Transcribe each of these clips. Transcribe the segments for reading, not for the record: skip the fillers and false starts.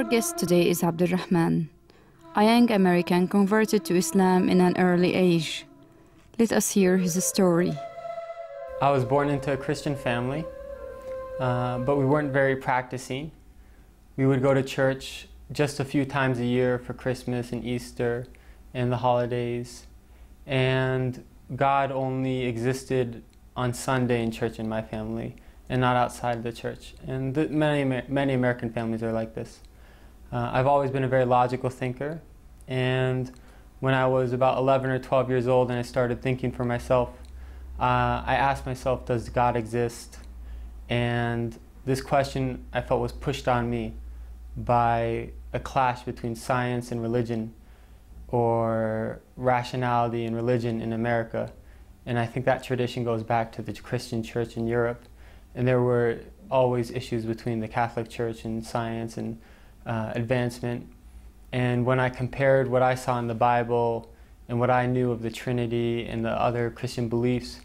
guest today is Abdulrahman, a young American converted to Islam in an early age. Let us hear his story. I was born into a Christian family, but we weren't very practicing. We would go to church just a few times a year for Christmas and Easter and the holidays. And God only existed on Sunday in church in my family and not outside the church. And many American families are like this. I've always been a very logical thinker. And when I was about 11 or 12 years old and I started thinking for myself, I asked myself, does God exist? And this question I felt was pushed on me by a clash between science and religion, or rationality and religion in America. And I think that tradition goes back to the Christian church in Europe. And there were always issues between the Catholic Church and science and advancement. And when I compared what I saw in the Bible and what I knew of the Trinity and the other Christian beliefs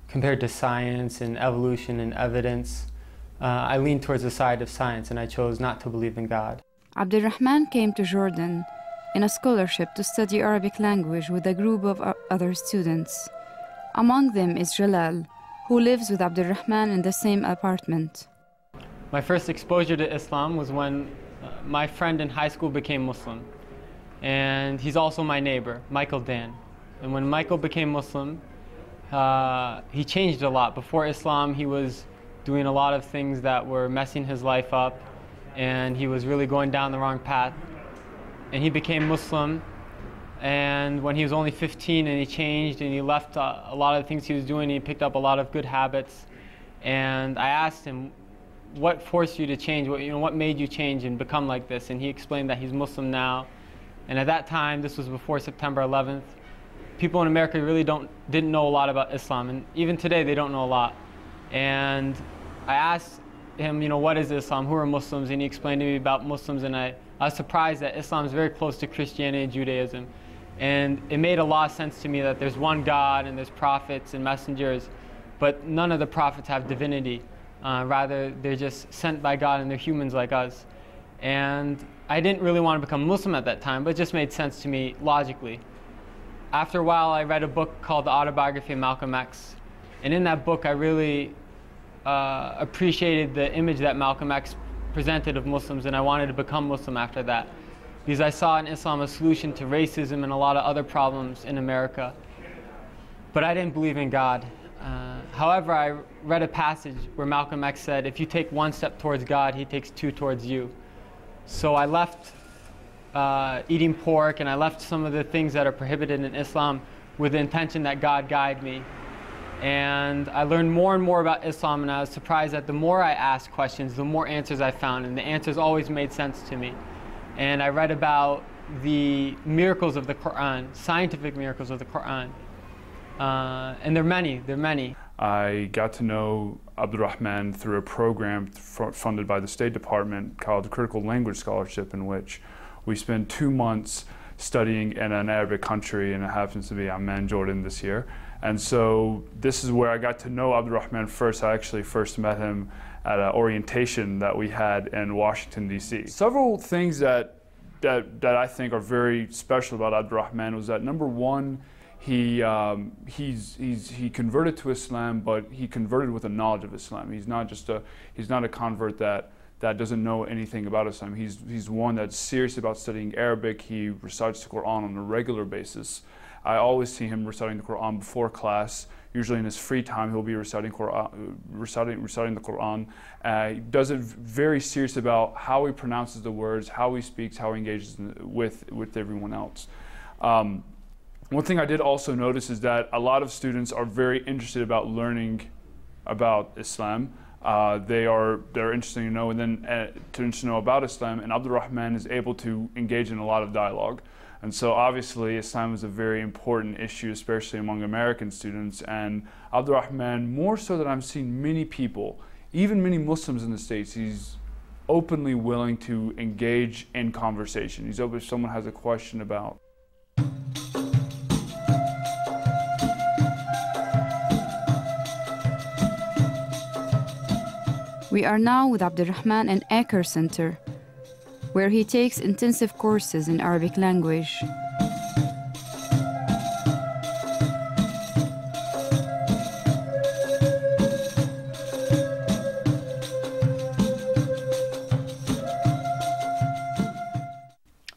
compared to science and evolution and evidence, I leaned towards the side of science, and I chose not to believe in God. Abdulrahman came to Jordan in a scholarship to study Arabic language with a group of other students. Among them is Jalal, who lives with Abdulrahman in the same apartment. My first exposure to Islam was when my friend in high school became Muslim. And he's also my neighbor, Michael Dan. And when Michael became Muslim, he changed a lot. Before Islam, he was doing a lot of things that were messing his life up, and he was really going down the wrong path. And he became Muslim, and when he was only 15, and he changed, and he left a lot of the things he was doing, he picked up a lot of good habits. And I asked him, what forced you to change? What made you change and become like this? And he explained that he's Muslim now. And at that time, this was before September 11th, people in America really didn't know a lot about Islam, and even today they don't know a lot. And I asked him, what is Islam? Who are Muslims? And he explained to me about Muslims, and I was surprised that Islam is very close to Christianity and Judaism. And it made a lot of sense to me that there's one God and there's prophets and messengers, but none of the prophets have divinity. Rather, they're just sent by God and they're humans like us. And I didn't really want to become Muslim at that time, but it just made sense to me logically. After a while, I read a book called The Autobiography of Malcolm X. And in that book, I really appreciated the image that Malcolm X presented of Muslims, and I wanted to become Muslim after that, because I saw in Islam a solution to racism and a lot of other problems in America. But I didn't believe in God. However, I read a passage where Malcolm X said, if you take one step towards God, he takes two towards you. So I left eating pork, and I left some of the things that are prohibited in Islam with the intention that God guide me. And I learned more and more about Islam, and I was surprised that the more I asked questions, the more answers I found, and the answers always made sense to me. And I read about the miracles of the Quran, scientific miracles of the Quran. And they're many. I got to know Abdulrahman through a program funded by the State Department called the Critical Language Scholarship, in which we spent 2 months studying in an Arabic country, and it happens to be Amman, Jordan this year. And so this is where I got to know Abdulrahman first. I actually first met him at an orientation that we had in Washington, D.C. Several things that I think are very special about Abdulrahman was that, number one, he converted to Islam, but he converted with a knowledge of Islam. He's not a convert that doesn't know anything about Islam. He's one that's serious about studying Arabic. He recites the Quran on a regular basis. I always see him reciting the Quran before class. Usually in his free time, he'll be reciting the Quran. He does it very serious about how he pronounces the words, how he speaks, how he engages with everyone else. One thing I did also notice is that a lot of students are very interested about learning about Islam. They're interested to know, and then to know about Islam, and Abdulrahman is able to engage in a lot of dialogue. And so obviously Islam is a very important issue, especially among American students, and Abdulrahman, more so than I've seen many people, even many Muslims in the States, he's openly willing to engage in conversation. He's open if someone has a question about. We are now with Abdulrahman in Acre Center. where he takes intensive courses in Arabic language.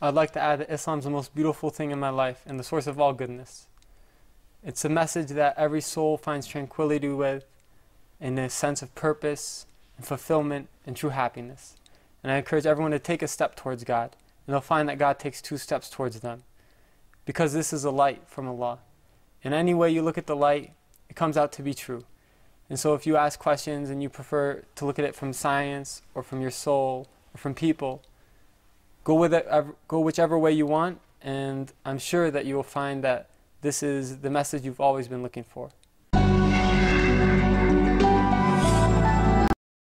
I'd like to add that Islam is the most beautiful thing in my life and the source of all goodness. It's a message that every soul finds tranquility with, and a sense of purpose and fulfillment and true happiness. And I encourage everyone to take a step towards God, and they'll find that God takes 2 steps towards them. Because this is a light from Allah. In any way you look at the light, it comes out to be true. And so if you ask questions and you prefer to look at it from science or from your soul or from people, go whichever way you want, and I'm sure that you will find that this is the message you've always been looking for.